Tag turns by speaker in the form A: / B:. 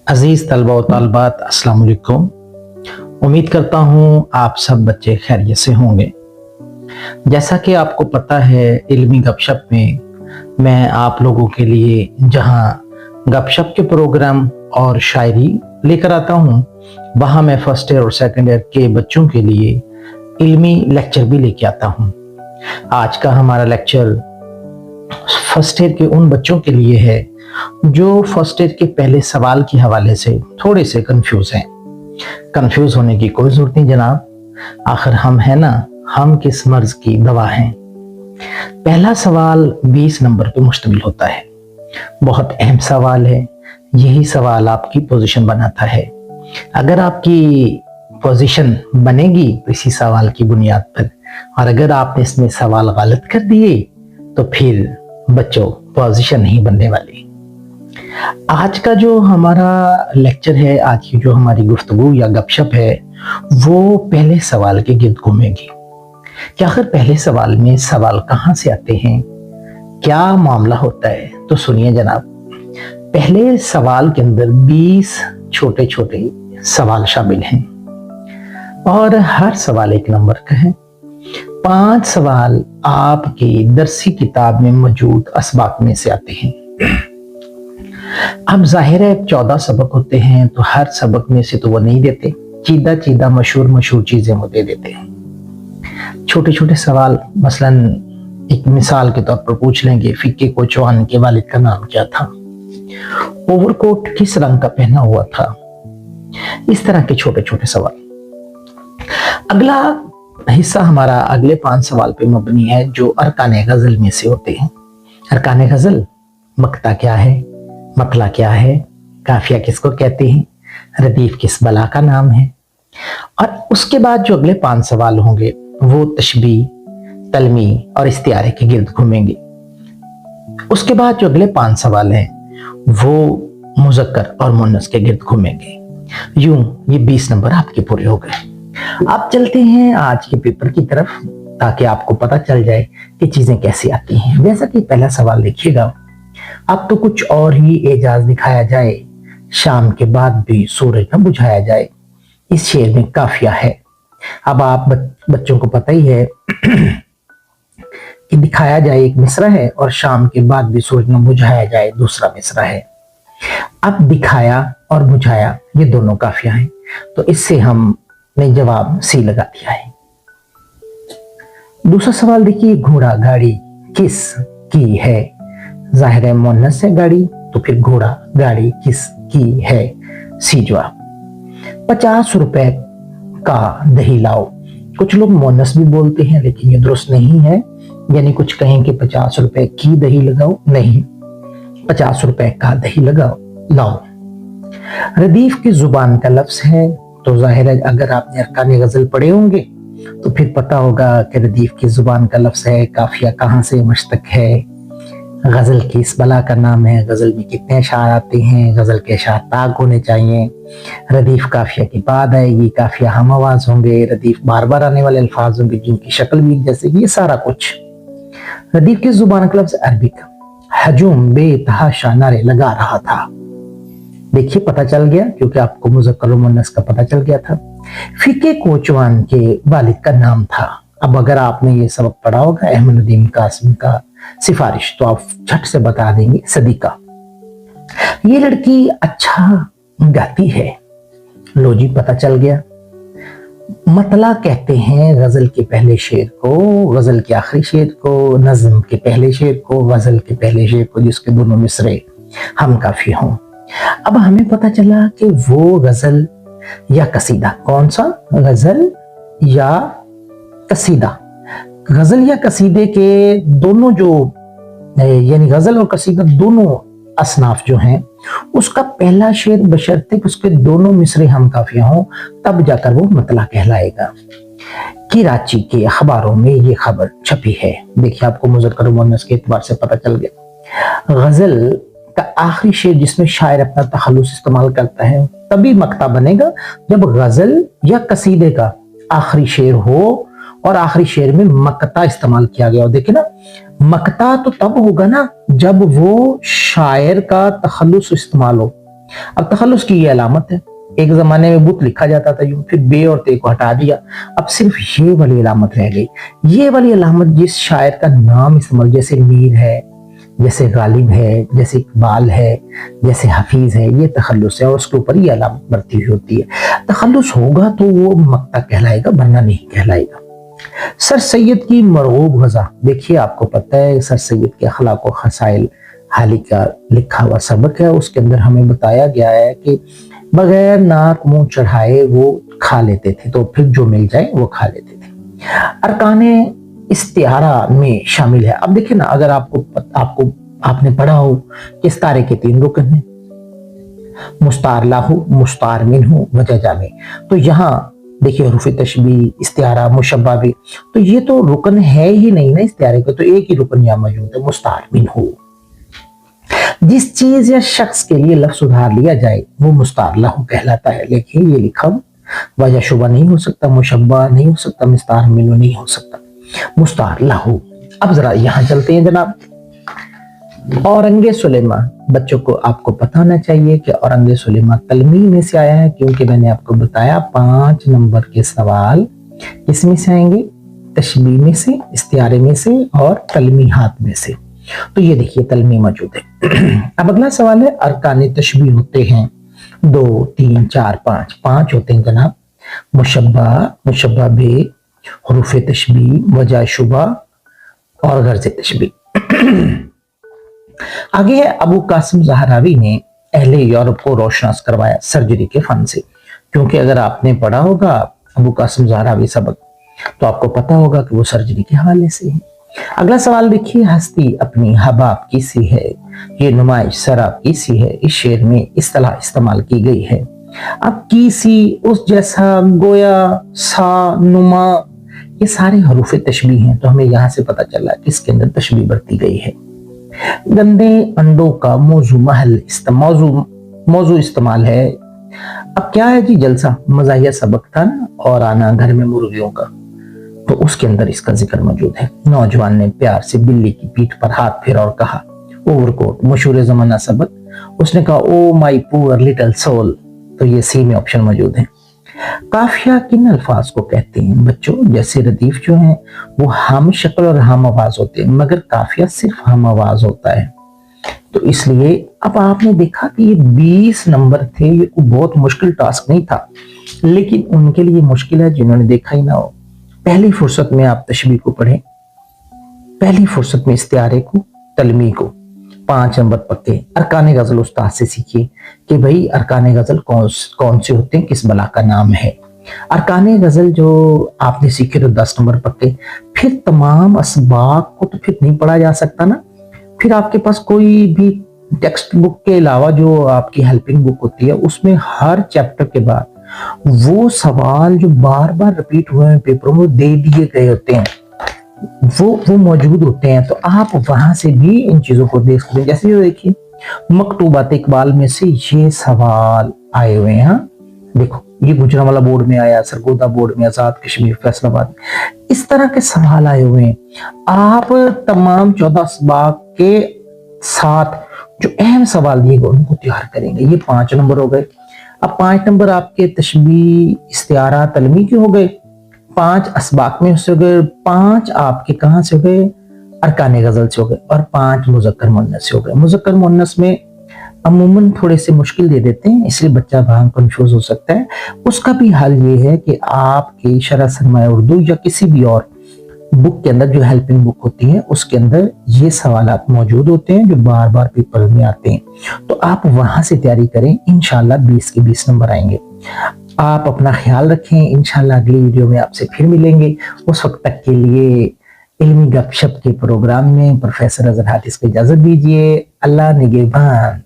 A: अजीज तलबा व तालबात अस्सलाम वालेकुम। उम्मीद करता हूँ आप सब बच्चे खैरियत से होंगे। जैसा कि आपको पता है, इल्मी गपशप में मैं आप लोगों के लिए जहाँ गपशप के प्रोग्राम और शायरी लेकर आता हूँ, वहाँ मैं फर्स्ट ईयर और सेकंड ईयर के बच्चों के लिए इल्मी लेक्चर भी लेके आता हूँ। आज का हमारा लेक्चर फर्स्ट ईयर के उन बच्चों के लिए है जो फर्स्ट ईयर के पहले सवाल के हवाले से थोड़े से कंफ्यूज हैं। कंफ्यूज होने की कोई जरूरत नहीं जनाब, आखिर हम है ना, हम किस मर्ज की दवा हैं। पहला सवाल 20 नंबर पे मुश्तमिल होता है। बहुत अहम सवाल है। यही सवाल आपकी पोजीशन बनाता है। अगर आपकी पोजीशन बनेगी तो इसी सवाल की बुनियाद पर, और अगर आपने इसमें सवाल गलत कर दिए तो फिर बच्चों पोजीशन नहीं बनने वाली। आज का जो हमारा लेक्चर है, आज की जो हमारी गुफ्तगू या गपशप है, वो पहले सवाल के गिर्द घूमेगी कि आखिर पहले सवाल में सवाल कहाँ से आते हैं, क्या मामला होता है। तो सुनिए जनाब, पहले सवाल के अंदर 20 छोटे छोटे सवाल शामिल हैं और हर सवाल 1 नंबर का है। 5 सवाल आपकी दरसी किताब में मौजूद असबाक में से आते हैं। अब जाहिर है 14 सबक होते हैं, तो हर सबक में से तो वो नहीं देते, चीदा चीदा मशहूर चीजें वो दे देते हैं। छोटे छोटे सवाल, मसलन एक मिसाल के तौर पर पूछ लेंगे, फिक्के कोचवान के वालिद का नाम क्या था, ओवरकोट किस रंग का पहना हुआ था। इस तरह के छोटे छोटे सवाल। अगला हिस्सा हमारा अगले 5 सवाल पे मबनी है, जो अरकाने गजल में से होते हैं। अरकाने गजल, मक्ता क्या है, मतला क्या है, काफिया किसको कहते हैं, रदीफ किस बला का नाम है। और उसके बाद जो अगले 5 सवाल होंगे वो तशबीह, तलमी और इस्तिआरे के गिर्द घूमेंगे। उसके बाद जो अगले 5 सवाल हैं वो मुज़क्कर और मुन्नस के गिर्द घूमेंगे। यूं ये 20 नंबर आपके पूरे हो गए। अब चलते हैं आज के पेपर की तरफ, ताकि आपको पता चल जाए कि चीजें कैसी आती हैं। जैसा कि पहला सवाल देखिएगा, अब तो कुछ और ही एजाज दिखाया जाए, शाम के बाद भी सूरज न बुझाया जाए। इस शेर में काफिया है। अब आप बच्चों को पता ही है कि दिखाया जाए एक मिसरा है और शाम के बाद भी सूरज न बुझाया जाए दूसरा मिसरा है। अब दिखाया और बुझाया ये दोनों काफिया हैं, तो इससे हमने जवाब सी लगा दिया है। दूसरा सवाल देखिए, घोड़ा गाड़ी किस की है। जाहिर है मुन्नस है गाड़ी, तो फिर घोड़ा गाड़ी किस की है, सी जवाब। 50 रुपए का दही लाओ। कुछ लोग मुन्नस भी बोलते हैं, लेकिन ये दुरुस्त नहीं है। यानी कुछ कहें कि 50 रुपए की दही लगाओ, नहीं, 50 रुपए का दही लगाओ लाओ। रदीफ की जुबान का लफ्ज है, तो जाहिर है अगर आपने अरकाने गजल पढ़े होंगे तो फिर पता होगा कि रदीफ की जुबान का लफ्ज है। काफिया कहाँ से मुश्तक है, गजल किस बला का नाम है, गजल में कितने अशार आते हैं, गजल के अशार ताक होने चाहिए, रदीफ काफिया के बाद आएगी, काफिया हम आवाज होंगे, रदीफ बार बार आने वाले अल्फाज होंगे जिनकी शक्ल भी जैसे, ये सारा कुछ। रदीफ की जुबान का लफ्ज अरबिक। हजूम बेतहाशा नारे लगा रहा था। देखिए पता चल गया, क्योंकि आपको मुज़क्कर और मुन्नस का पता चल गया था। फिके कोचवान के वालिद का नाम था। अब अगर आपने ये सबक पढ़ा होगा अहमद नदीम कासिम का सिफारिश, तो आप झट से बता देंगे सदीका। ये लड़की अच्छा गाती है। लो जी पता चल गया। मतला कहते हैं गजल के पहले शेर को, गजल के आखिरी शेर को, नज्म के पहले शेर को, गजल के पहले शेर को, जिसके दोनों मिसरे हम काफी हों। अब हमें पता चला कि वो गजल या कसीदा, कौन सा, गजल या कसीदा। गजल या कसीदे के दोनों जो, यानी गजल और कसीदा दोनों असनाफ जो हैं, उसका पहला शेर बशर्ते उसके दोनों मिसरे हम काफिया हों, तब जाकर वो मतला कहलाएगा। कराची के अखबारों में ये खबर छपी है। देखिए आपको मुज़क्कर और मुन्नस के एतबार से पता चल गया। गजल का आखिरी शेर जिसमें शायर अपना तखल्लुस इस्तेमाल करता है, तभी मक्ता बनेगा जब गजल या कसीदे का आखिरी शेर हो और आखिरी शेर में मक्ता इस्तेमाल किया गया हो। देखिए ना, मक्ता तो तब होगा ना जब वो शायर का तखल्लुस इस्तेमाल हो, अब तखल्लुस की ये अलामत है। एक जमाने में बुत लिखा जाता था यूं, फिर बे और ते को हटा दिया, अब सिर्फ ये वाली अलामत रह गई। ये वाली अलामत जिस शायर का नाम इस्तेमाल, जैसे मीर है, जैसे गालिब है, जैसे इकबाल है, जैसे हफीज है, ये तखल्लुस है और उसके ऊपर ये अलामत बढ़ती हुई होती है। तखल्लुस होगा तो वो मक्ता कहलाएगा, वरना नहीं कहलाएगा। सर सैयद की मरगूब गज़ा, देखिए आपको पता है सर सैयद के अखलाक व खसाइल हाली का लिखा हुआ सबक है, उसके अंदर हमें बताया गया है कि बगैर नाक मुंह चढ़ाए वो खा लेते थे, तो फिर जो मिल जाए वो खा लेते थे। अरकाने इस्तिआरा में शामिल है। अब देखिए ना, अगर आपने पढ़ा हो कि इस्तारे के 3 रुकन हैं, मुस्तार लाहू, मुस्तार मिन्हू, वजह जामे। तो यहाँ देखिए हरूफ तशबीह, इस्तिआरा, मुशब्बा भी, तो ये तो रुकन है ही नहीं ना इस्तिआरे का, तो एक ही रुकन यहाँ मौजूद है, मुस्तार मिन्हू। जिस चीज या शख्स के लिए लफ्ज उधार लिया जाए वो मुस्तार लहू कहलाता है। लेकिन ये लिखा वजह शुबा नहीं हो सकता, मुशब्बा नहीं हो सकता, मुस्तार मिन्हू नहीं हो सकता, मुस्तार लहू। अब जरा यहां चलते हैं जनाब। औरंगे सुलेमा, बच्चों को आपको पता होना चाहिए कि औरंगे सुलेमा तलमी में से आया है, क्योंकि मैंने आपको बताया 5 नंबर के सवाल किसमें से आएंगे, तशबीह में से, इस्तिआरे में से और तलमीहात में से। तो ये देखिए तलमी मौजूद है। अब अगला सवाल है, अरकान तशबीह होते हैं 2, 3, 4, 5 होते हैं जनाब। मुशब्बा, मुशब्बा बे, हुरूफ तशबीह, वजह शुबा और गर्ज तशबीह। आगे है, अबू कासिम ज़हरावी ने अहले यूरोप को रोशनास करवाया सर्जरी के फन से। क्योंकि अगर आपने पढ़ा होगा अबू कासिम ज़हरावी सबक, तो आपको पता होगा कि वो सर्जरी के हवाले से है। अगला सवाल देखिए, हस्ती अपनी हबाब की सी है, ये नुमाइश शराब की सी है, इस शेर में इस्तिलाह इस्तेमाल की गई है। अब की सी, उस जैसा, गोया, सा, नुमा, ये सारे हरूफ तशबीह हैं, तो हमें यहाँ से पता चला कि इसके अंदर तशबीह बढ़ती गई है। गंदे अंडों का मौजू इस्तेमाल है। अब क्या है जी, जलसा मज़ाहिया सबक था ना, और आना घर में मुर्गियों का, तो उसके अंदर इसका जिक्र मौजूद है। नौजवान ने प्यार से बिल्ली की पीठ पर हाथ फेरा और कहा ओवरकोट, मशहूर जमाना सबक। उसने कहा ओ माई पुअर लिटिल सोल, तो ये सी में ऑप्शन मौजूद है। काफिया किन अल्फाज को कहते हैं बच्चों, जैसे रदीफ जो है वो हम शक्ल और हम आवाज होते हैं, मगर काफिया सिर्फ हम आवाज होता है, तो इसलिए अब आपने देखा कि ये 20 नंबर थे, ये बहुत मुश्किल टास्क नहीं था, लेकिन उनके लिए मुश्किल है जिन्होंने देखा ही ना हो। पहली फुर्सत में आप तशबीह को पढ़ें, पहली फुर्सत में इस्तिआरे को, तलमी को, 5 नंबर पक्के। अरकान गजल उस्ताद से सीखिए कि भाई अरकान गजल कौन से होते हैं, किस बला का नाम है। अरकान गजल जो आपने सीखे तो 10 नंबर पक्के। फिर तमाम असबाक को तो फिर नहीं पढ़ा जा सकता ना, फिर आपके पास कोई भी टेक्स्ट बुक के अलावा जो आपकी हेल्पिंग बुक होती है, उसमें हर चैप्टर के बाद वो सवाल जो बार बार रिपीट हुए हैं पेपरों में दे दिए गए होते हैं, वो मौजूद होते हैं, तो आप वहां से भी इन चीजों को देख सकते हैं। जैसे ये देखिए, मकतूबात इकबाल में से ये सवाल आए हुए हैं। देखो, ये गुजरांवाला बोर्ड में आया, सरगोदा बोर्ड में, आजाद कश्मीर, फैसलाबाद, इस तरह के सवाल आए हुए हैं। आप तमाम 14 असबाक के साथ जो अहम सवाल दिए गए उनको तैयार करेंगे। ये 5 नंबर हो गए। अब 5 नंबर आपके तशबीह, इस्तिआरा, तलमी के हो गए, 5 असबाक में से हो गए, 5 आपके कहां से हो गए, अरकान गजल से हो गए, और 5 मुज़क्कर मुअन्नस से हो गए। मुज़क्कर मुअन्नस में अमूमन थोड़े से मुश्किल दे देते हैं, इसलिए बच्चा वहां कंफ्यूज हो सकता है। उसका भी हल ये है कि आपकी शरह सरमाया उर्दू या किसी भी और बुक के अंदर जो हेल्पिंग बुक होती है उसके अंदर ये सवालात मौजूद होते हैं जो बार बार पेपर में आते हैं, तो आप वहां से तैयारी करें, इंशाल्लाह 20 के 20 नंबर आएंगे। आप अपना ख्याल रखें, इंशाल्लाह अगली वीडियो में आपसे फिर मिलेंगे। उस वक्त तक के लिए इल्मी गपशप के प्रोग्राम में प्रोफेसर अजहर हाफिज को इजाजत दीजिए। अल्लाह निगहबान।